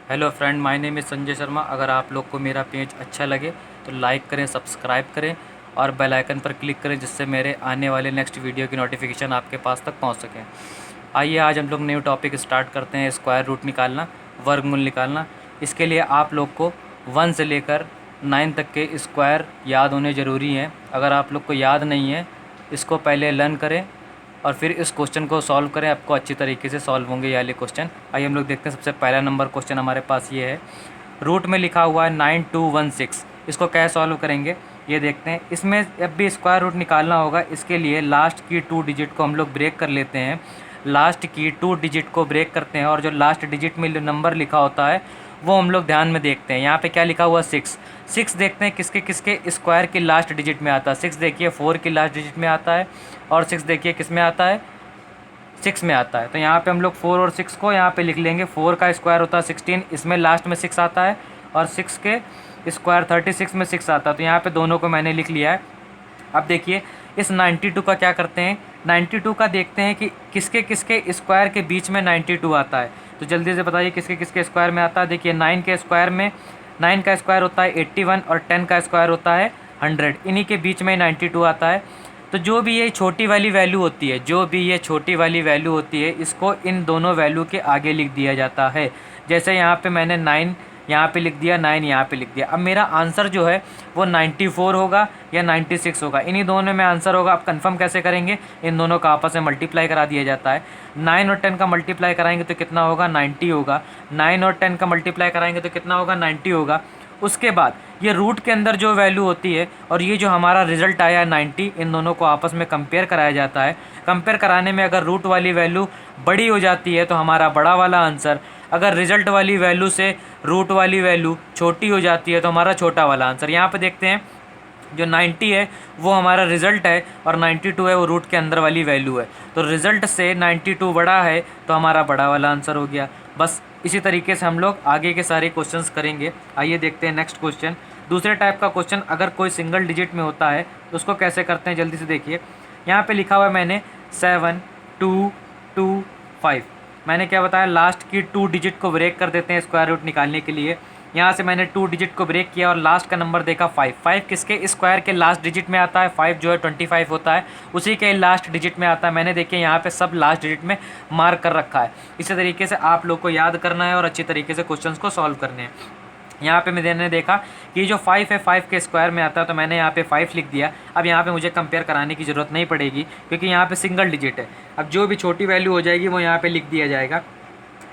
Hello friend, my name is Sanjay Sharma. अगर आप लोग को मेरा पेज अच्छा लगे तो लाइक करें, सब्सक्राइब करें और बेल आइकन पर क्लिक करें, जिससे मेरे आने वाले नेक्स्ट वीडियो की नोटिफिकेशन आपके पास तक पहुंच सकें। आइए आज हम लोग न्यू टॉपिक स्टार्ट करते हैं, स्क्वायर रूट निकालना, वर्गमूल निकालना। इसके लिए आप लोग को 1 से लेकर 9 तक के स्क्वायर याद होने ज़रूरी हैं। अगर आप लोग को याद नहीं है, इसको पहले लर्न करें और फिर इस क्वेश्चन को सॉल्व करें। आपको अच्छी तरीके से सॉल्व होंगे ये वाले क्वेश्चन। आइए हम लोग देखते हैं। सबसे पहला नंबर क्वेश्चन हमारे पास ये है, रूट में लिखा हुआ है 9216। इसको कैसे सॉल्व करेंगे ये देखते हैं। इसमें अब भी स्क्वायर रूट निकालना होगा। इसके लिए लास्ट की 2 डिजिट को हम लोग ब्रेक कर लेते हैं। लास्ट की 2 डिजिट को ब्रेक करते हैं और जो लास्ट डिजिट में नंबर लिखा होता है वो हम लोग ध्यान में देखते हैं। यहाँ पे क्या लिखा हुआ, 6। 6 देखते हैं किसके किसके स्क्वायर की लास्ट डिजिट में आता है। 6 देखिए 4 की लास्ट डिजिट में आता है और 6 देखिए किस में आता है, 6 में आता है। तो यहाँ पे हम लोग 4 और 6 को यहाँ पे लिख लेंगे। 4 का स्क्वायर होता है 16, इसमें लास्ट में 6 आता है, और 6 के स्क्वायर 36 में 6 आता है। तो यहाँ पे दोनों को मैंने लिख लिया है। अब देखिए इस 92 का क्या करते हैं, 92 का देखते हैं कि किसके किसके स्क्वायर के बीच में 92 आता है। तो जल्दी से बताइए किसके किसके स्क्वायर में आता है। देखिए 9 के स्क्वायर में, 9 का स्क्वायर होता है 81 और 10 का स्क्वायर होता है 100। इन्हीं के बीच में 92 आता है। तो जो भी ये छोटी वाली वैल्यू होती है, जो भी ये छोटी वाली वैल्यू होती है, इसको इन दोनों वैल्यू के आगे लिख दिया जाता है। जैसे यहाँ पे मैंने 9 यहाँ पे लिख दिया, 9 यहाँ पे लिख दिया। अब मेरा आंसर जो है वो 94 होगा या 96 होगा, इन्हीं दोनों में आंसर होगा। आप कंफर्म कैसे करेंगे, इन दोनों का आपस में मल्टीप्लाई करा दिया जाता है। 9 और 10 का मल्टीप्लाई कराएंगे तो कितना होगा, 90 होगा। 9 और 10 का मल्टीप्लाई कराएंगे तो कितना होगा, 90 होगा। उसके बाद ये रूट के अंदर जो वैल्यू होती है और ये जो हमारा रिजल्ट आया 90, इन दोनों को आपस में कंपेयर कराया जाता है। कंपेयर कराने में अगर रूट वाली वैल्यू बड़ी हो जाती है तो हमारा बड़ा वाला आंसर, अगर रिजल्ट वाली वैल्यू से रूट वाली वैल्यू छोटी हो जाती है तो हमारा छोटा वाला आंसर। यहाँ पे देखते हैं जो 90 है वो हमारा रिज़ल्ट है और 92 है वो रूट के अंदर वाली वैल्यू है। तो रिज़ल्ट से 92 बड़ा है तो हमारा बड़ा वाला आंसर हो गया। बस इसी तरीके से हम लोग आगे के सारे क्वेश्चंस करेंगे। आइए देखते हैं नेक्स्ट क्वेश्चन। दूसरे टाइप का क्वेश्चन, अगर कोई सिंगल डिजिट में होता है तो उसको कैसे करते हैं, जल्दी से देखिए। यहाँ पे लिखा हुआ है मैंने 7 2 2 5। मैंने क्या बताया, लास्ट की 2 डिजिट को ब्रेक कर देते हैं स्क्वायर रूट निकालने के लिए। यहाँ से मैंने 2 डिजिट को ब्रेक किया और लास्ट का नंबर देखा 5। 5 किसके स्क्वायर के लास्ट डिजिट में आता है, 5 जो है 25 होता है, उसी के लास्ट डिजिट में आता है। मैंने देखिए यहाँ पे सब लास्ट डिजिट में मार्क कर रखा है। इसी तरीके से आप लोग को याद करना है और अच्छी तरीके से क्वेश्चंस को सॉल्व करने हैं। यहाँ पे मैंने देखा कि जो 5 है 5 के स्क्वायर में आता है, तो मैंने यहाँ पे 5 लिख दिया। अब यहाँ पे मुझे कंपेयर कराने की ज़रूरत नहीं पड़ेगी क्योंकि यहाँ पे सिंगल डिजिट है। अब जो भी छोटी वैल्यू हो जाएगी वो यहाँ पे लिख दिया जाएगा।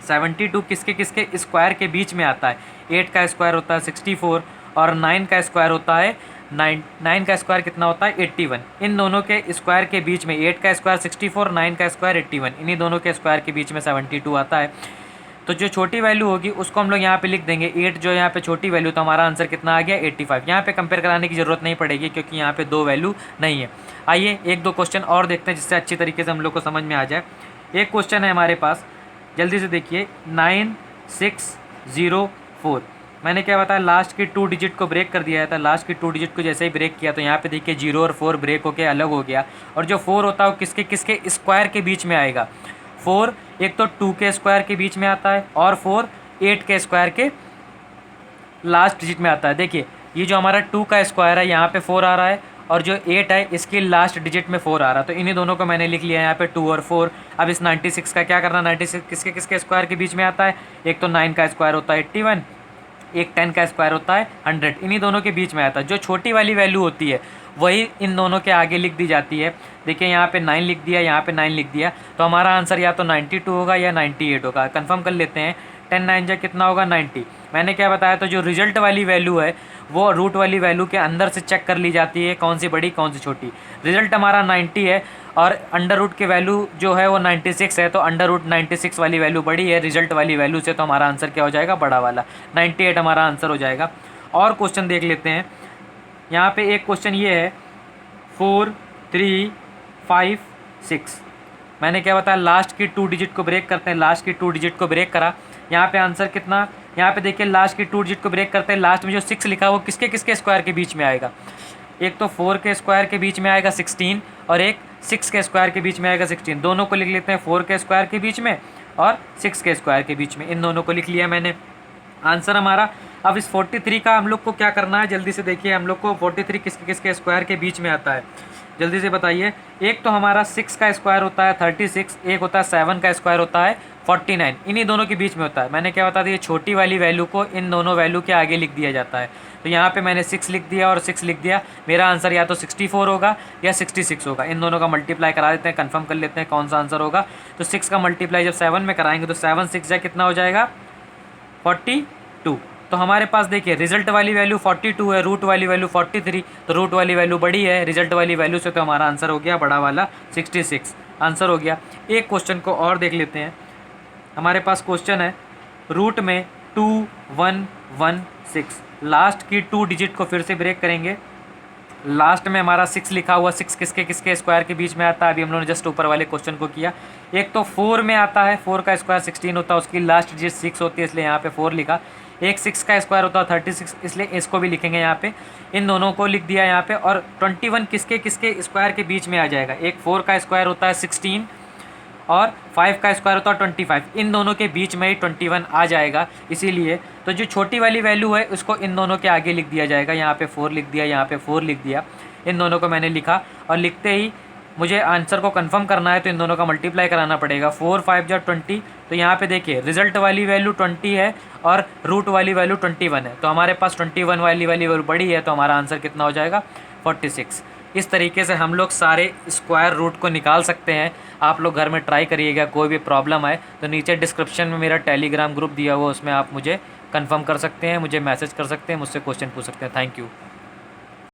72 किसके किसके स्क्वायर के बीच में आता है, 8 का स्क्वायर होता है 64 और 9 का स्क्वायर होता है 9 का स्क्वायर कितना होता है 81। इन दोनों के स्क्वायर के बीच में 8 का स्क्वायर 64, 9 का स्क्वायर 81, इन्हीं दोनों के स्क्वायर के बीच में 72 आता है। तो जो छोटी वैल्यू होगी उसको हम लोग यहाँ पे लिख देंगे 8, जो यहाँ पे छोटी वैल्यू, तो हमारा आंसर कितना आ गया 85। यहाँ पे कंपेयर कराने की ज़रूरत नहीं पड़ेगी क्योंकि यहाँ पे 2 वैल्यू नहीं है। आइए एक दो क्वेश्चन और देखते हैं जिससे अच्छी तरीके से हम लोग को समझ में आ जाए। एक क्वेश्चन है हमारे पास, जल्दी से देखिए, 9604। मैंने क्या बताया, लास्ट की 2 डिजिट को ब्रेक कर दिया था। लास्ट की 2 डिजिट को जैसे ही ब्रेक किया तो यहाँ पे देखिए 0 और 4 ब्रेक होके अलग हो गया। और जो 4 होता है वो किसके किसके स्क्वायर के बीच में आएगा। 4 एक तो 2 के स्क्वायर के बीच में आता है और 4 8 के स्क्वायर के लास्ट डिजिट में आता है। देखिए ये जो हमारा 2 का स्क्वायर है यहाँ पे 4 आ रहा है और जो 8 है इसकी लास्ट डिजिट में 4 आ रहा है। तो इन्हीं दोनों को मैंने लिख लिया यहाँ पे 2 और 4। अब इस 96 का क्या करना, 96 किसके किसके स्क्वायर के बीच में आता है, एक तो 9 का स्क्वायर होता है 81, एक 10 का स्क्वायर होता है 100, इन्हीं दोनों के बीच में आता है। जो छोटी वाली वैल्यू होती है वही इन दोनों के आगे लिख दी जाती है। देखिए यहाँ पे 9 लिख दिया, यहाँ पे 9 लिख दिया, तो हमारा आंसर या तो 92 होगा या 98 होगा। कंफर्म कर लेते हैं, 10 9 जा कितना होगा 90। मैंने क्या बताया, तो जो रिजल्ट वाली वैल्यू है वो रूट वाली वैल्यू के अंदर से चेक कर ली जाती है, कौन सी बड़ी कौन सी छोटी। रिजल्ट हमारा 90 है और अंडर रूट की वैल्यू जो है वो 96 है, तो अंडर रूट 96 वाली वैल्यू बड़ी है रिजल्ट वाली वैल्यू से, तो हमारा आंसर क्या हो जाएगा, बड़ा वाला 98 हमारा आंसर हो जाएगा। और क्वेश्चन देख लेते हैं। यहाँ पे एक क्वेश्चन ये है 4 3 5 6। मैंने क्या बताया, लास्ट की 2 डिजिट को ब्रेक करते हैं। लास्ट की 2 डिजिट को ब्रेक करा, यहाँ पे आंसर कितना, यहाँ पे देखिए लास्ट की 2 डिजिट को ब्रेक करते हैं। लास्ट में जो 6 लिखा है वो किसके किसके स्क्वायर के बीच में आएगा, एक तो 4 के स्क्वायर के बीच में आएगा 16 और एक 6 के स्क्वायर के बीच में आएगा 16। दोनों को लिख लेते हैं, 4 के स्क्वायर के बीच में और 6 के स्क्वायर के बीच में, इन दोनों को लिख लिया मैंने। आंसर हमारा। अब इस 43 का हम लोग को क्या करना है, जल्दी से देखिए। हम लोग को 43 किसके किसके स्क्वायर के बीच में आता है, जल्दी से बताइए। एक तो हमारा 6 का स्क्वायर होता है 36, एक होता है 7 का स्क्वायर होता है 49, इन्हीं दोनों के बीच में होता है। मैंने क्या बता दिया, छोटी वाली वैल्यू को इन दोनों वैल्यू के आगे लिख दिया जाता है। तो यहाँ पे मैंने 6 लिख दिया और 6 लिख दिया। मेरा आंसर या तो 64 होगा या 66 होगा। इन दोनों का मल्टीप्लाई करा देते हैं, कंफर्म कर लेते हैं कौन सा आंसर होगा। तो 6 का मल्टीप्लाई जब 7 में कराएंगे तो 7 6 कितना हो जाएगा 42। तो हमारे पास देखिए रिजल्ट वाली वैल्यू 42 है, रूट वाली वैल्यू 43, तो रूट वाली वैल्यू बड़ी है रिजल्ट वाली वैल्यू से, तो हमारा आंसर हो गया बड़ा वाला 66 आंसर हो गया। एक क्वेश्चन को और देख लेते हैं। हमारे पास क्वेश्चन है रूट में 2116, लास्ट की 2 डिजिट को फिर से ब्रेक करेंगे। लास्ट में हमारा 6 लिखा हुआ, 6 किसके किसके स्क्वायर के बीच में आता है, अभी हम लोगों ने जस्ट ऊपर वाले क्वेश्चन को किया। एक तो 4 में आता है, 4 का स्क्वायर 16 होता है, उसकी लास्ट डिजिट 6 होती है, इसलिए यहाँ पे 4 लिखा। एक 6 का स्क्वायर होता है 36, इसलिए इसको भी लिखेंगे यहाँ पे, इन दोनों को लिख दिया यहाँ पे। और 21 किसके किसके स्क्वायर के बीच में आ जाएगा, एक 4 का स्क्वायर होता है 16 और 5 का स्क्वायर होता है 25, इन दोनों के बीच में ही 21 आ जाएगा। इसीलिए तो जो छोटी वाली वैल्यू है उसको इन दोनों के आगे लिख दिया जाएगा। यहाँ पे 4 लिख दिया, यहाँ पे 4 लिख दिया, इन दोनों को मैंने लिखा। और लिखते ही मुझे आंसर को कंफर्म करना है तो इन दोनों का मल्टीप्लाई कराना पड़ेगा। 4 5 जा 20, तो यहाँ पे देखिए रिजल्ट वाली वैल्यू 20 है और रूट वाली वैल्यू 21 है, तो हमारे पास 21 वाली वैल्यू बड़ी है, तो हमारा आंसर कितना हो जाएगा 46। इस तरीके से हम लोग सारे स्क्वायर रूट को निकाल सकते हैं। आप लोग घर में ट्राई करिएगा। कोई भी प्रॉब्लम आए तो नीचे डिस्क्रिप्शन में मेरा टेलीग्राम ग्रुप दिया हुआ, उसमें आप मुझे कंफर्म कर सकते हैं, मुझे मैसेज कर सकते हैं, मुझसे क्वेश्चन पूछ सकते हैं। Thank you.